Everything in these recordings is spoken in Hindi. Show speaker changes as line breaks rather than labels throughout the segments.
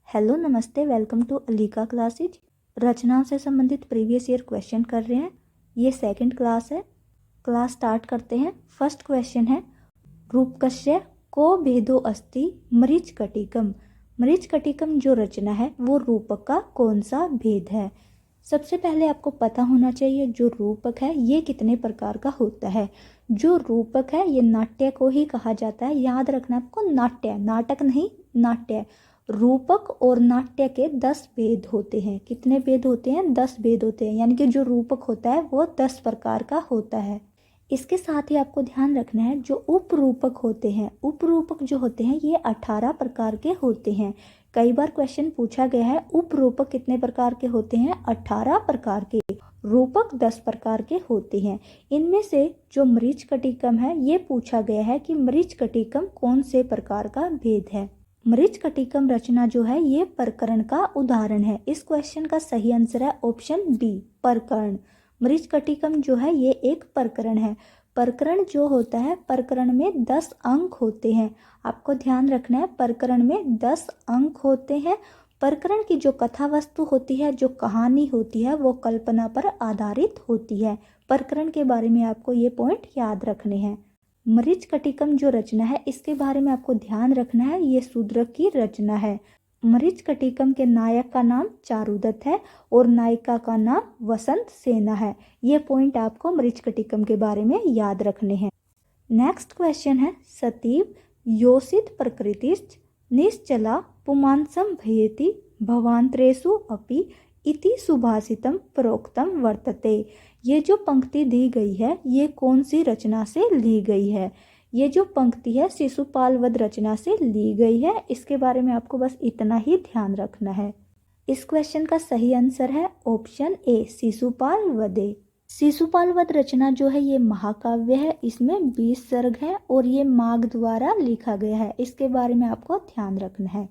हेलो नमस्ते, वेलकम टू अलीका क्लासेज। रचनाओं से संबंधित प्रीवियस ईयर क्वेश्चन कर रहे हैं। ये सेकंड क्लास है। क्लास स्टार्ट करते हैं। फर्स्ट क्वेश्चन है, रूपकस्य को भेदो अस्ति मरीचकटिकम। मरीचकटिकम जो रचना है वो रूपक का कौन सा भेद है। सबसे पहले आपको पता होना चाहिए जो रूपक है ये कितने प्रकार का होता है। जो रूपक है ये नाट्य को ही कहा जाता है। याद रखना आपको, नाट्य, नाटक नहीं, नाट्य। रूपक और नाट्य के 10 भेद होते हैं। कितने भेद होते हैं? 10 भेद होते हैं। यानी कि जो रूपक होता है वो 10 प्रकार का होता है। इसके साथ ही आपको ध्यान रखना है जो उपरूपक होते हैं, उपरूपक जो होते हैं ये 18 प्रकार के होते हैं। कई बार क्वेश्चन पूछा गया है उपरूपक कितने प्रकार के होते हैं? 18 प्रकार के। रूपक 10 प्रकार के होते हैं। इनमें से जो मरीचकटिकम है ये पूछा गया है कि मरीचकटिकम कौन से प्रकार का भेद है। मरीचकटिकम रचना जो है ये प्रकरण का उदाहरण है। इस क्वेश्चन का सही आंसर है ऑप्शन बी, प्रकरण। मरीचकटिकम जो है ये एक प्रकरण है। प्रकरण जो होता है, प्रकरण में 10 अंक होते हैं। आपको ध्यान रखना है, प्रकरण में 10 अंक होते हैं। प्रकरण की जो कथा वस्तु होती है, जो कहानी होती है, वो कल्पना पर आधारित होती है। प्रकरण के बारे में आपको ये पॉइंट याद रखने हैं। मरीचकटिकम जो रचना है इसके बारे में आपको ध्यान रखना है, ये शूद्रक की रचना है। मरीचकटिकम के नायक का नाम चारुदत्त है और नायिका का नाम वसंत सेना है। ये पॉइंट आपको मरीचकटिकम के बारे में याद रखने हैं। नेक्स्ट क्वेश्चन है, सतीव योषित प्रकृतिश्च निश्चला पुमांसम भयति भवांतरेषु अपि इति सुभाषितम प्रोक्तम वर्तते। ये जो पंक्ति दी गई है ये कौन सी रचना से ली गई है? ये जो पंक्ति है शिशुपाल वध रचना से ली गई है। इसके बारे में आपको बस इतना ही ध्यान रखना है। इस क्वेश्चन का सही आंसर है ऑप्शन ए, शिशुपाल वधे। शिशुपाल वध रचना जो है ये महाकाव्य है। इसमें 20 सर्ग है और ये माघ द्वारा लिखा गया है। इसके बारे में आपको ध्यान रखना है।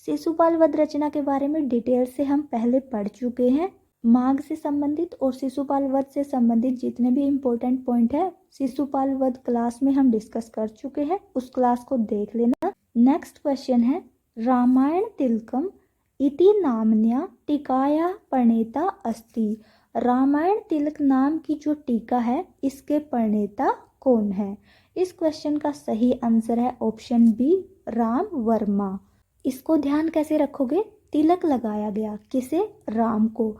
शिशुपाल वध रचना के बारे में डिटेल से हम पहले पढ़ चुके हैं। माघ से संबंधित और शिशुपाल वध से संबंधित जितने भी इम्पोर्टेंट पॉइंट है शिशुपाल वध क्लास में हम डिस्कस कर चुके हैं, उस क्लास को देख लेना। नेक्स्ट क्वेश्चन है, रामायण तिलकम इति नाम्न्या टीकाया प्रणेता अस्ति। रामायण तिलक नाम की जो टीका है इसके प्रणेता कौन है? इस क्वेश्चन का सही आंसर है ऑप्शन बी, राम वर्मा। इसको ध्यान कैसे रखोगे? तिलक लगाया गया, किसे? राम को।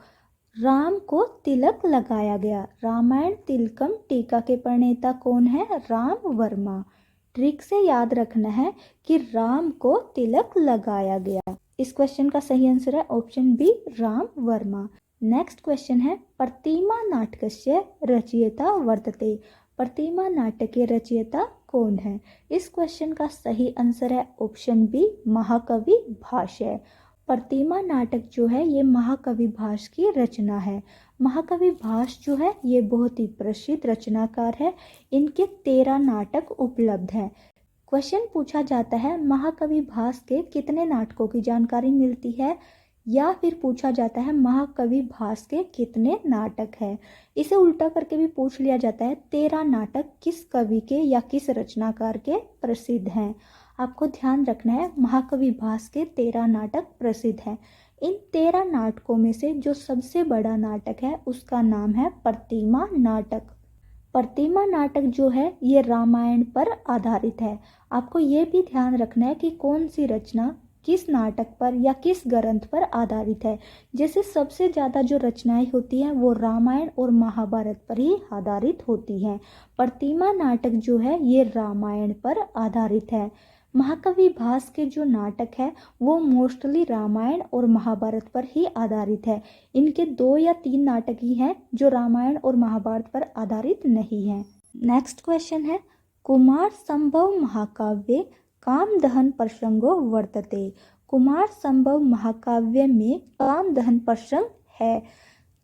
राम को तिलक लगाया गया। रामायण तिलकम टीका के प्रणेता कौन है? राम वर्मा। ट्रिक से याद रखना है कि राम को तिलक लगाया गया। इस क्वेश्चन का सही आंसर है option B, Ram Verma. Next question है, प्रतिमा नाटकस्य रचयिता वर्तते। प्रतिमा नाटक के रचयिता कौन है? इस क्वेश्चन का सही आंसर है ऑप्शन बी, महाकवि भास है। प्रतिमा नाटक जो है ये महाकवि भास की रचना है। महाकवि भास जो है ये बहुत ही प्रसिद्ध रचनाकार है। इनके 13 नाटक उपलब्ध हैं। क्वेश्चन पूछा जाता है महाकवि भास के कितने नाटकों की जानकारी मिलती है, या फिर पूछा जाता है महाकवि भास के कितने नाटक है। इसे उल्टा करके भी पूछ लिया जाता है 13 नाटक किस कवि के या किस रचनाकार के प्रसिद्ध हैं। आपको ध्यान रखना है महाकवि भास के 13 नाटक प्रसिद्ध हैं। इन 13 नाटकों में से जो सबसे बड़ा नाटक है उसका नाम है प्रतिमा नाटक। प्रतिमा नाटक जो है ये रामायण पर आधारित है। आपको ये भी ध्यान रखना है कि कौन सी रचना किस नाटक पर या किस ग्रंथ पर आधारित है। जैसे सबसे ज़्यादा जो रचनाएं होती हैं वो रामायण और महाभारत पर ही आधारित होती हैं। प्रतिमा नाटक जो है ये रामायण पर आधारित है। महाकवि भास के जो नाटक है वो मोस्टली रामायण और महाभारत पर ही आधारित है। इनके 2 या 3 नाटक ही हैं जो रामायण और महाभारत पर आधारित नहीं हैं। नेक्स्ट क्वेश्चन है, कुमार संभव महाकाव्य काम दहन प्रसंगो वर्तते। कुमार संभव महाकाव्य में काम दहन प्रसंग है।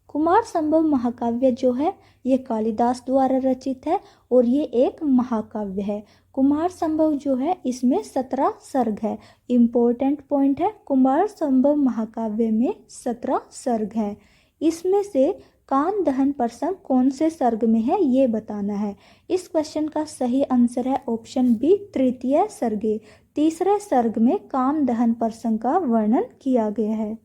कुमार संभव महाकाव्य जो है ये कालिदास द्वारा रचित है और ये एक महाकाव्य है। कुमार संभव जो है इसमें 17 सर्ग है। इम्पोर्टेंट पॉइंट है, कुमार संभव महाकाव्य में 17 सर्ग है। इसमें से काम दहन प्रसंग कौन से सर्ग में है ये बताना है। इस क्वेश्चन का सही आंसर है ऑप्शन बी, तृतीय सर्गे। तीसरे सर्ग में काम दहन प्रसंग का वर्णन किया गया है।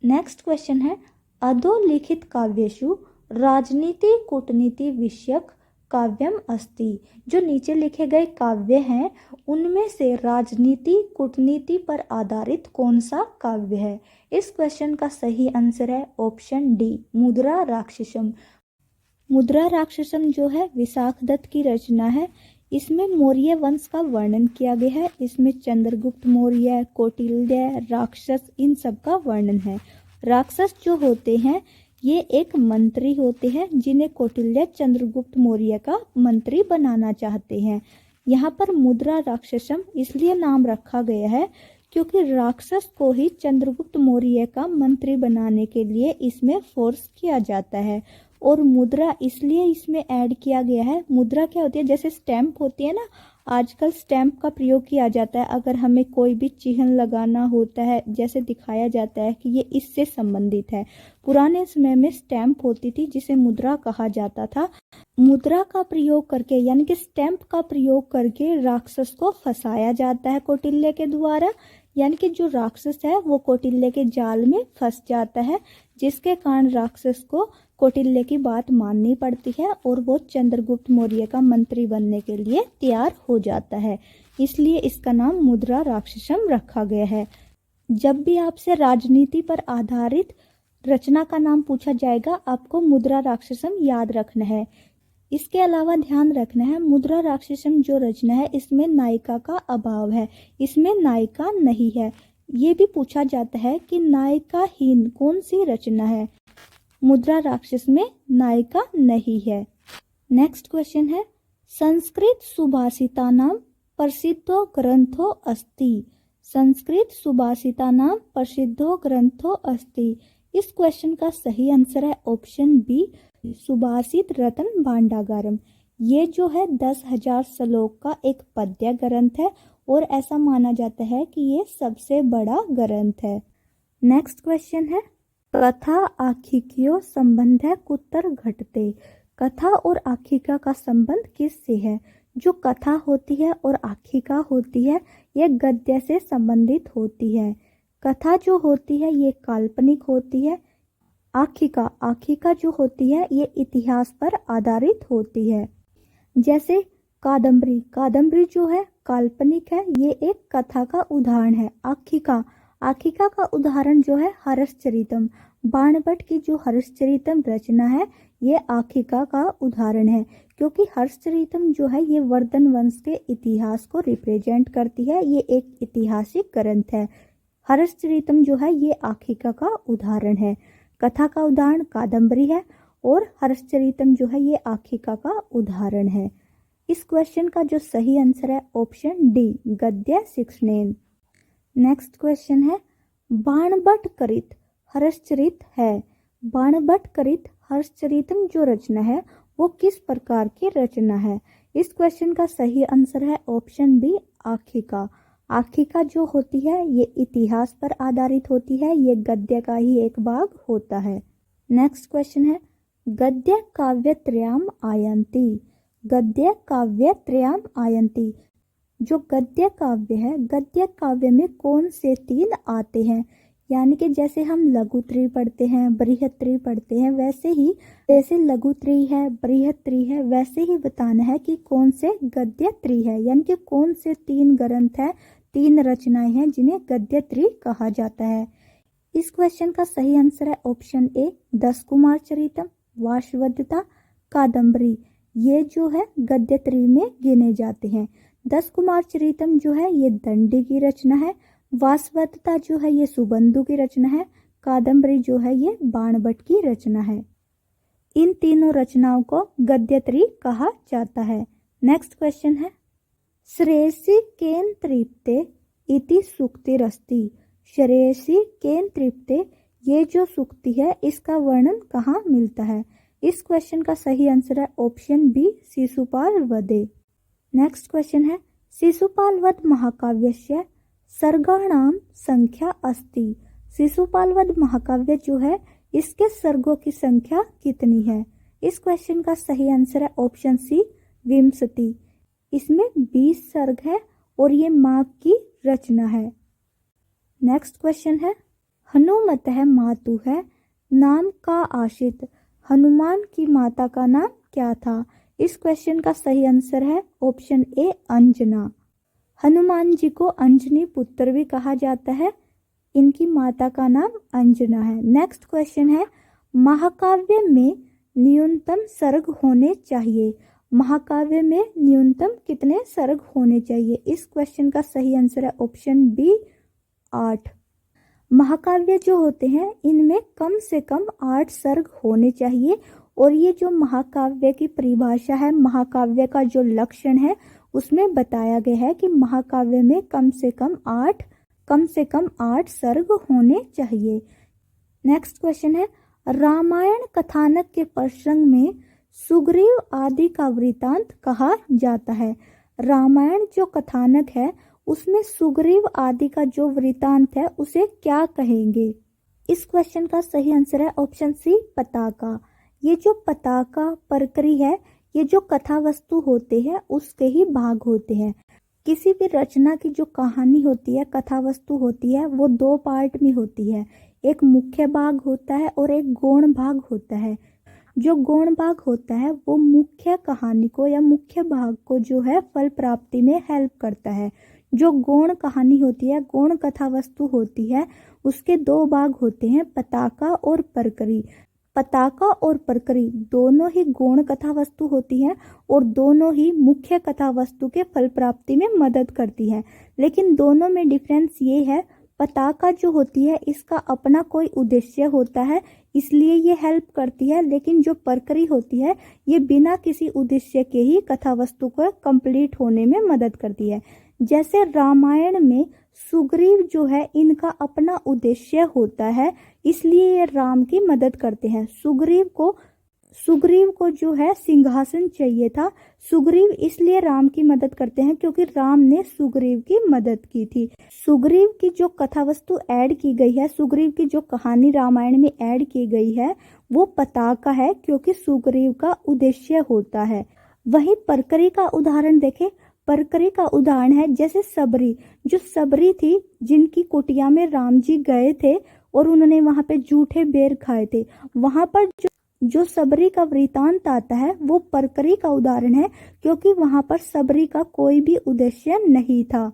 नेक्स्ट क्वेश्चन है, अधोलिखित काव्येषु राजनीति कूटनीति विषयक काव्यम अस्ति। जो नीचे लिखे गए काव्य हैं उनमें से राजनीति कूटनीति पर आधारित कौन सा काव्य है। इस क्वेश्चन का सही आंसर है ऑप्शन डी, मुद्रा राक्षसम। मुद्रा राक्षसम जो है विशाख दत्त की रचना है। इसमें मौर्य वंश का वर्णन किया गया है। इसमें चंद्रगुप्त मौर्य, कौटिल्य, राक्षस, इन सब का वर्णन है। राक्षस जो होते हैं ये एक मंत्री होते हैं जिन्हें कौटिल्य चंद्रगुप्त मौर्य का मंत्री बनाना चाहते हैं। यहाँ पर मुद्रा राक्षसम इसलिए नाम रखा गया है क्योंकि राक्षस को ही चंद्रगुप्त मौर्य का मंत्री बनाने के लिए इसमें फोर्स किया जाता है। और मुद्रा इसलिए इसमें ऐड किया गया है। मुद्रा क्या होती है, जैसे स्टैम्प होती है ना, आजकल स्टैम्प का प्रयोग किया जाता है अगर हमें कोई भी चिन्ह लगाना होता है, जैसे दिखाया जाता है कि ये इससे संबंधित है। पुराने समय में स्टैम्प होती थी जिसे मुद्रा कहा जाता था। मुद्रा का प्रयोग करके यानी कि स्टैम्प का प्रयोग करके राक्षस को फंसाया जाता है कौटिल्य के द्वारा। यानी कि जो राक्षस है वो कौटिल्य के जाल में फंस जाता है, जिसके कारण राक्षस को कौटिल्य की बात माननी पड़ती है और वो चंद्रगुप्त मौर्य का मंत्री बनने के लिए तैयार हो जाता है। इसलिए इसका नाम मुद्रा राक्षसम रखा गया है। जब भी आपसे राजनीति पर आधारित रचना का नाम पूछा जाएगा आपको मुद्रा राक्षसम याद रखना है। इसके अलावा ध्यान रखना है मुद्रा राक्षसम जो रचना है इसमें नायिका का अभाव है, इसमें नायिका नहीं है। ये भी पूछा जाता है कि नायिकाहीन कौन सी रचना है। मुद्रा राक्षस में नायिका नहीं है। नेक्स्ट क्वेश्चन है, संस्कृत सुभाषितानां प्रसिद्धो ग्रंथो अस्ति। संस्कृत सुभाषितानां प्रसिद्धो ग्रंथो अस्ति। इस क्वेश्चन का सही आंसर है ऑप्शन बी, सुभाषित रत्न भांडागारम। ये जो है 10,000 श्लोक का एक पद्य ग्रंथ है और ऐसा माना जाता है कि ये सबसे बड़ा ग्रंथ है। नेक्स्ट क्वेश्चन है, कथा आख्याइको संबंध है कुतर घटते। कथा और आख्यायिका का संबंध किससे है। जो कथा होती है और आख्यायिका होती है ये गद्य से संबंधित होती है। कथा जो होती है ये काल्पनिक होती है। आख्यायिका जो होती है ये इतिहास पर आधारित होती है। जैसे कादम्बरी जो है काल्पनिक है, ये एक कथा का उदाहरण है। आख्यायिका का उदाहरण जो है हर्षचरितम। बाणभट्ट की जो हर्षचरितम रचना है ये आख्यायिका का उदाहरण है, क्योंकि हर्षचरितम जो है ये वर्धन वंश के इतिहास को रिप्रेजेंट करती है। ये एक ऐतिहासिक ग्रंथ है। हर्षचरितम जो है ये आख्यायिका का उदाहरण है। कथा का उदाहरण कादम्बरी है और हर्षचरितम जो है ये आख्यायिका का उदाहरण है। इस क्वेश्चन का जो सही आंसर है ऑप्शन डी, गद्य 16। नेक्स्ट क्वेश्चन है, बाणभट्ट करित हर्षचरित है। बाणभट्ट करित हर्षचरितम जो रचना है वो किस प्रकार की रचना है। इस क्वेश्चन का सही आंसर है ऑप्शन बी, आख्यायिका। आख्यायिका जो होती है ये इतिहास पर आधारित होती है, ये गद्य का ही एक भाग होता है। नेक्स्ट क्वेश्चन है, गद्य काव्य त्रयम आयन्ति। गद्य काव्य त्रयम आयन्ति। जो गद्य काव्य है, गद्य काव्य में कौन से 3 आते हैं। यानी कि जैसे हम लघुत्री पढ़ते हैं, बृहत्त्री पढ़ते हैं, वैसे ही जैसे लघुत्री है, बृहत्त्री है, वैसे ही बताना है कि कौन से गद्यत्री है। यानी कि कौन से 3 ग्रंथ है, 3 रचनाएं हैं जिन्हें गद्यत्री कहा जाता है। इस क्वेश्चन का सही आंसर है ऑप्शन ए, 10 कुमार चरितम, वासवदत्ता, कादम्बरी। ये जो है गद्यत्री में गिने जाते हैं। 10 कुमार चरितम जो है ये दंडी की रचना है। वासवदत्ता जो है ये सुबंधु की रचना है। कादम्बरी जो है ये बाणभट्ट की रचना है। इन तीनों रचनाओं को गद्यत्री कहा जाता है। नेक्स्ट क्वेश्चन है, श्रेयसी केन तृप्ते इति सूक्तिरस्ति। श्रेयसी केन तृप्ते, ये जो सूक्ति है इसका वर्णन कहाँ मिलता है। इस क्वेश्चन का सही आंसर है ऑप्शन बी, शिशुपाल वधे। नेक्स्ट क्वेश्चन है, शिशुपाल वध महाकाव्यस्य सर्गाणाम संख्या अस्ति। शिशुपाल वध महाकाव्य जो है इसके सर्गों की संख्या कितनी है? इस क्वेश्चन का सही आंसर है ऑप्शन सी 20। इसमें 20 सर्ग है और ये माघ की रचना है। नेक्स्ट क्वेश्चन है, हनुमत है मातु है नाम का आशित, हनुमान की माता का नाम क्या था? इस क्वेश्चन का सही आंसर है ऑप्शन ए अंजना। हनुमान जी को अंजनी पुत्र भी कहा जाता है। इनकी माता का नाम अंजना है। नेक्स्ट क्वेश्चन है, महाकाव्य में न्यूनतम सर्ग होने चाहिए। महाकाव्य में न्यूनतम कितने सर्ग होने चाहिए? इस क्वेश्चन का सही आंसर है ऑप्शन बी 8। महाकाव्य जो होते हैं इनमें कम से कम 8 सर्ग होने चाहिए। और ये जो महाकाव्य की परिभाषा है, महाकाव्य का जो लक्षण है, उसमें बताया गया है कि महाकाव्य में कम से कम 8 सर्ग होने चाहिए। नेक्स्ट क्वेश्चन है, रामायण कथानक के प्रसंग में सुग्रीव आदि का वृतांत कहा जाता है। रामायण जो कथानक है उसमें सुग्रीव आदि का जो वृतांत है उसे क्या कहेंगे? इस क्वेश्चन का सही आंसर है ऑप्शन सी पताका। ये जो पताका परकरी है, ये जो कथा वस्तु होते हैं उसके ही भाग होते हैं। किसी भी रचना की जो कहानी होती है, कथा वस्तु होती है, वो 2 पार्ट में होती है। एक मुख्य भाग होता है और एक गौण भाग होता है। जो गौण भाग होता है वो मुख्य कहानी को या मुख्य भाग को जो है फल प्राप्ति में हेल्प करता है। जो गौण कहानी होती है, गौण कथा वस्तु होती है, उसके 2 भाग होते हैं, पताका और परकरी। पताका और परकरी दोनों ही गौण कथा वस्तु होती है और दोनों ही मुख्य कथा वस्तु के फल प्राप्ति में मदद करती है। लेकिन दोनों में डिफरेंस ये है, पताका जो होती है इसका अपना कोई उद्देश्य होता है, इसलिए ये हेल्प करती है। लेकिन जो परकरी होती है ये बिना किसी उद्देश्य के ही कथा वस्तु को कंप्लीट होने में मदद करती है। जैसे रामायण में सुग्रीव जो है इनका अपना उद्देश्य होता है, इसलिए ये राम की मदद करते हैं। सुग्रीव को जो है सिंहासन चाहिए था। सुग्रीव इसलिए राम की मदद करते हैं क्योंकि राम ने सुग्रीव की मदद की थी। सुग्रीव की जो कथा वस्तु ऐड की गई है, सुग्रीव की जो कहानी रामायण में ऐड की गई है, वो पताका है क्योंकि सुग्रीव का उद्देश्य होता है। वहीं परकरी का उदाहरण देखें। परकरी का उदाहरण है जैसे सबरी। जो सबरी थी जिनकी कुटिया में राम जी गए थे और उन्होंने वहां पे जूठे बेर खाए थे, वहां पर जो सबरी का वृतांत आता है वो परकरी का उदाहरण है क्योंकि वहां पर सबरी का कोई भी उद्देश्य नहीं था।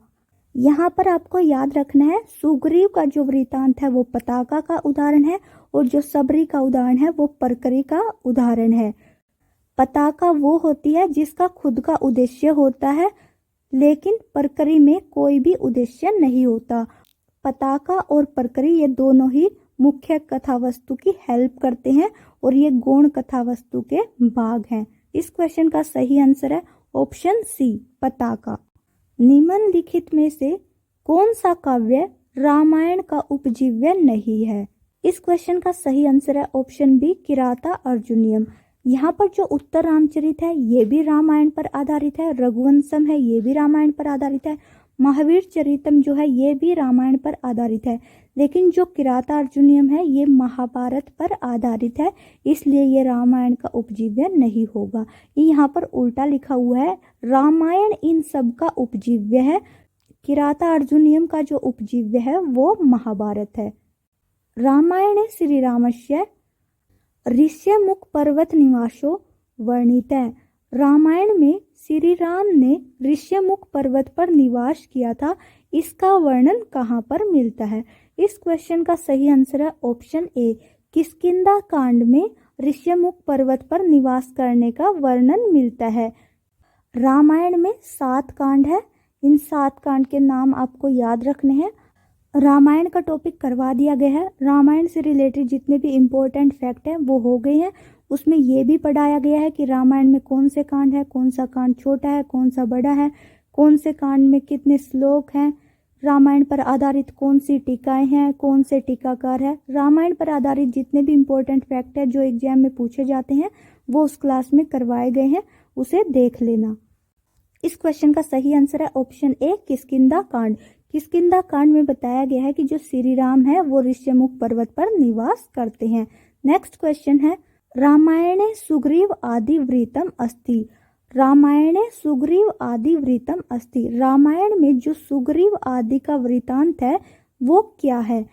यहाँ पर आपको याद रखना है, सुग्रीव का जो वृतांत है वो पताका का उदाहरण है और जो सबरी का उदाहरण है वो परकरी का उदाहरण है। पताका वो होती है जिसका खुद का उद्देश्य होता है, लेकिन परकरी में कोई भी उद्देश्य नहीं होता। पताका और परकरी ये दोनों ही मुख्य कथा वस्तु की हेल्प करते हैं और ये गौण कथा वस्तु के भाग हैं। इस क्वेश्चन का सही आंसर है ऑप्शन सी पताका। निम्नलिखित में से कौन सा काव्य रामायण का उपजीव्य नहीं है? इस क्वेश्चन का सही आंसर है ऑप्शन बी किराता अर्जुनीयम। यहाँ पर जो उत्तर रामचरित है ये भी रामायण पर आधारित है, रघुवंशम है ये भी रामायण पर आधारित है, महावीर चरितम जो है ये भी रामायण पर आधारित है। लेकिन जो किराता अर्जुनीयम है ये महाभारत पर आधारित है, इसलिए ये रामायण का उपजीव्य नहीं होगा। यहाँ पर उल्टा लिखा हुआ है, रामायण इन सब का उपजीव्य है, किराता अर्जुनीयम का जो उपजीव्य है वो महाभारत है। रामायणे श्री रामस्य ऋष्यमुख पर्वत निवासो वर्णित है। रामायण में श्री राम ने ऋष्यमुख पर्वत पर निवास किया था, इसका वर्णन कहाँ पर मिलता है? इस क्वेश्चन का सही आंसर है ऑप्शन ए किष्किंधा कांड में ऋष्यमुख पर्वत पर निवास करने का वर्णन मिलता है। रामायण में 7 कांड है, इन 7 कांड के नाम आपको याद रखने हैं। रामायण का टॉपिक करवा दिया गया है। रामायण से रिलेटेड जितने भी इम्पोर्टेंट फैक्ट हैं वो हो गए हैं। उसमें ये भी पढ़ाया गया है कि रामायण में कौन से कांड है, कौन सा कांड छोटा है, कौन सा बड़ा है, कौन से कांड में कितने श्लोक हैं, रामायण पर आधारित कौन सी टीकाएं हैं, कौन से टीकाकार है। रामायण पर आधारित जितने भी इम्पोर्टेंट फैक्ट है जो एग्जाम में पूछे जाते हैं वो उस क्लास में करवाए गए हैं, उसे देख लेना। इस क्वेश्चन का सही आंसर है ऑप्शन ए किष्किंधा कांड। किष्किंधा कांड में बताया गया है कि जो श्री राम है वो ऋष्यमुख पर्वत पर निवास करते हैं। नेक्स्ट क्वेश्चन है रामायणे सुग्रीव आदि वृत्तम अस्ति। रामायणे सुग्रीव आदि वृत्तम अस्ति। रामायण में जो सुग्रीव आदि का वृत्तांत है वो क्या है?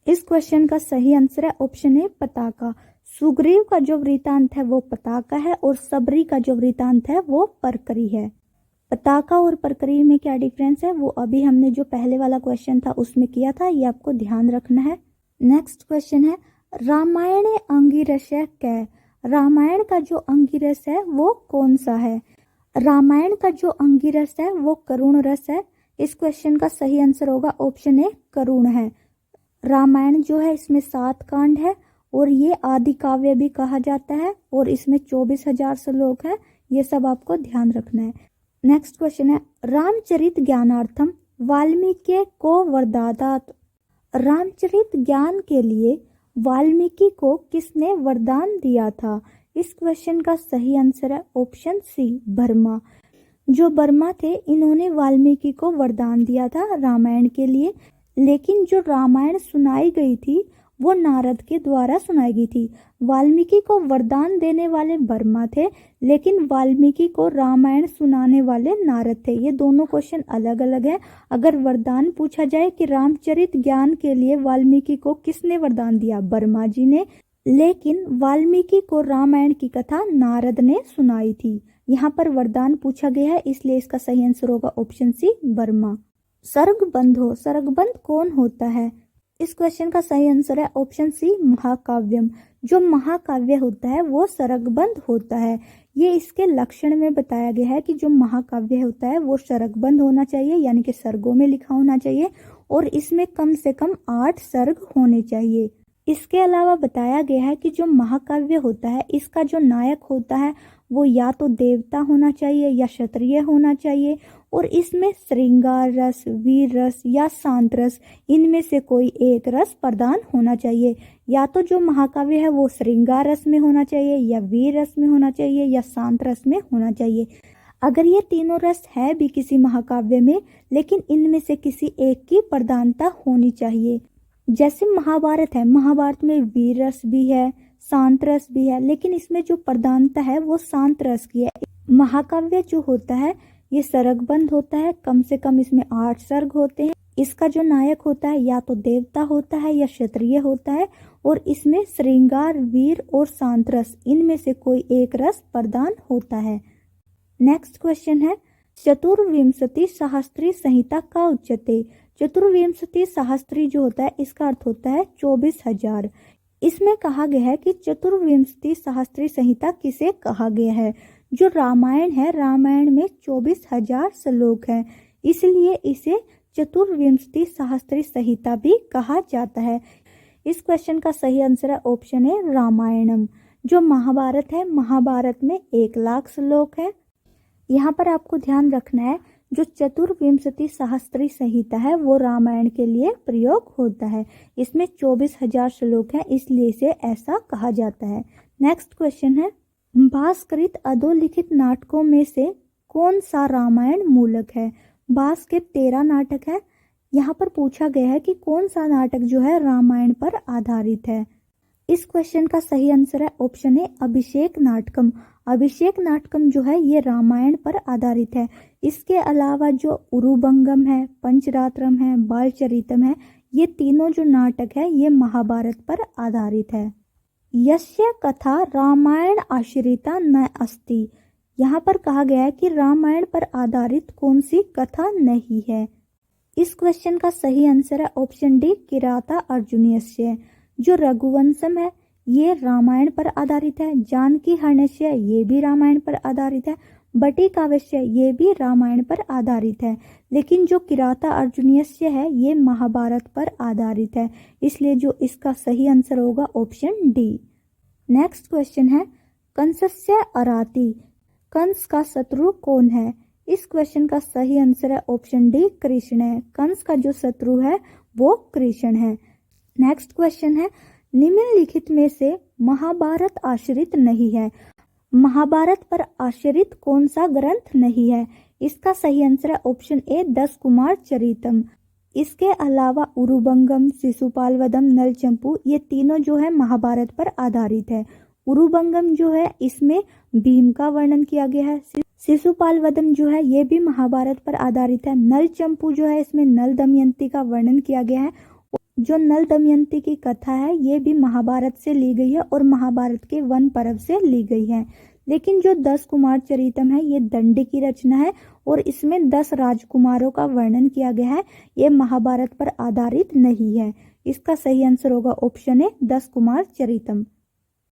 इस क्वेश्चन का सही आंसर है ऑप्शन ए पताका। सुग्रीव का जो वृत्तांत है वो पताका है और सबरी का जो वृत्तांत है वो परकरी है। पताका और परकरी में क्या डिफरेंस है वो अभी हमने जो पहले वाला क्वेश्चन था उसमें किया था, ये आपको ध्यान रखना है। नेक्स्ट क्वेश्चन है रामायणे अंगिरसः कै। रामायण का जो अंगिरस है वो कौन सा है? रामायण का जो अंगिरस है वो करुण रस है। इस क्वेश्चन का सही आंसर होगा ऑप्शन ए करुण है। रामायण जो है इसमें 7 कांड है और ये आदि काव्य भी कहा जाता है और इसमें 24,000 श्लोक है। ये सब आपको ध्यान रखना है। नेक्स्ट क्वेश्चन है रामचरित ज्ञानार्थम वाल्मीकि को वरदात। रामचरित ज्ञान के लिए वाल्मीकि को किसने वरदान दिया था? इस क्वेश्चन का सही आंसर है ऑप्शन सी बर्मा। जो बर्मा थे इन्होंने वाल्मीकि को वरदान दिया था रामायण के लिए, लेकिन जो रामायण सुनाई गई थी वो नारद के द्वारा सुनाई गई थी। वाल्मीकि को वरदान देने वाले बर्मा थे, लेकिन वाल्मीकि को रामायण सुनाने वाले नारद थे। ये दोनों क्वेश्चन अलग अलग है। अगर वरदान पूछा जाए कि रामचरित ज्ञान के लिए वाल्मीकि को किसने वरदान दिया? बर्मा जी ने। लेकिन वाल्मीकि को रामायण की कथा नारद ने सुनाई थी। यहाँ पर वरदान पूछा गया है, इसलिए इसका सही आंसर होगा ऑप्शन सी बर्मा। सर्गबंधो, सर्गबंध कौन होता है? इस क्वेश्चन का सही आंसर है ऑप्शन सी महाकाव्यम। जो महाकाव्य होता है वो सर्गबंध होता है। ये इसके लक्षण में बताया गया है कि जो महाकाव्य होता है वो सर्गबंध होना चाहिए, यानी कि सर्गों में लिखा होना चाहिए और इसमें कम से कम 8 सर्ग होने चाहिए। इसके अलावा बताया गया है कि जो महाकाव्य होता है इसका जो नायक होता है वो या तो देवता होना चाहिए या क्षत्रिय होना चाहिए और इसमें श्रृंगार रस, वीर रस या शांत रस, इनमें से कोई एक रस प्रदान होना चाहिए। या तो जो महाकाव्य है वो श्रृंगार रस में होना चाहिए या वीर रस में होना चाहिए या शांत रस में होना चाहिए। अगर ये तीनों रस है भी किसी महाकाव्य में, लेकिन इनमें से किसी एक की प्रधानता होनी चाहिए। जैसे महाभारत है, महाभारत में वीर रस भी है, शांत रस भी है, लेकिन इसमें जो प्रधानता है वो शांत रस की है। महाकाव्य जो होता है ये सर्गबंध होता है, कम से कम इसमें 8 सर्ग होते हैं। इसका जो नायक होता है या तो देवता होता है या क्षत्रिय होता है और इसमें श्रृंगार, वीर और शांत रस, इनमें से कोई एक रस प्रदान होता है। नेक्स्ट क्वेश्चन है चतुर्विंशति सहस्त्री संहिता का उच्यते। चतुर्विंशति सहस्त्री जो होता है इसका अर्थ होता है 24,000। इसमें कहा गया है कि चतुर्विंशति सहस्त्री संहिता किसे कहा गया है? जो रामायण है, रामायण में 24,000 श्लोक है, इसलिए इसे चतुर्विंशति सहस्त्री संहिता भी कहा जाता है। इस क्वेश्चन का सही आंसर है ऑप्शन है रामायणम। जो महाभारत है, महाभारत में 1,00,000 श्लोक है। यहाँ पर आपको ध्यान रखना है जो चतुर्विंशति सहस्त्री संहिता है वो रामायण के लिए प्रयोग होता है। इसमें 24,000 श्लोक है, इसलिए इसे ऐसा कहा जाता है। नेक्स्ट क्वेश्चन है भास्करित अधोलिखित नाटकों में से कौन सा रामायण मूलक है? भास के 13 नाटक है। यहाँ पर पूछा गया है कि कौन सा नाटक जो है रामायण पर आधारित है। इस क्वेश्चन का सही आंसर है ऑप्शन ए अभिषेक नाटकम। अभिषेक नाटकम जो है ये रामायण पर आधारित है। इसके अलावा जो उरुबंगम है, पंचरात्रम है, बालचरितम है, ये तीनों जो नाटक है ये महाभारत पर आधारित है। यस्य कथा रामायण आश्रिता न अस्ति। यहाँ पर कहा गया है कि रामायण पर आधारित कौन सी कथा नहीं है। इस क्वेश्चन का सही आंसर है ऑप्शन डी किराता अर्जुनीयस्य। जो रघुवंशम है ये रामायण पर आधारित है। जानकी हर्ण्यस्य ये भी रामायण पर आधारित है। बटिकावस्य ये भी रामायण पर आधारित है। लेकिन जो किराता अर्जुनीयस्य है ये महाभारत पर आधारित है, इसलिए जो इसका सही आंसर होगा ऑप्शन डी। नेक्स्ट क्वेश्चन है कंसस्य अराति। कंस का शत्रु कौन है? इस क्वेश्चन का सही आंसर है ऑप्शन डी कृष्ण है। कंस का जो शत्रु है वो कृष्ण है। नेक्स्ट क्वेश्चन है निम्नलिखित में से महाभारत आश्रित नहीं है। महाभारत पर आश्रित कौन सा ग्रंथ नहीं है? इसका सही आंसर है ऑप्शन ए 10 कुमार चरितम। इसके अलावा उरुबंगम, शिशुपाल वधम, नलचंपू ये तीनों जो है महाभारत पर आधारित है। उरुबंगम जो है इसमें भीम का वर्णन किया गया है। शिशुपाल वधम जो है ये भी महाभारत पर आधारित है। नलचंपू जो है इसमें नल दमयंती का वर्णन किया गया है। जो नल दमयंती की कथा है ये भी महाभारत से ली गई है और महाभारत के वन पर्व से ली गई है। लेकिन जो 10 कुमार चरितम है ये दंडी की रचना है और इसमें 10 राजकुमारों का वर्णन किया गया है। ये महाभारत पर आधारित नहीं है। इसका सही आंसर होगा ऑप्शन ए 10 कुमार चरितम।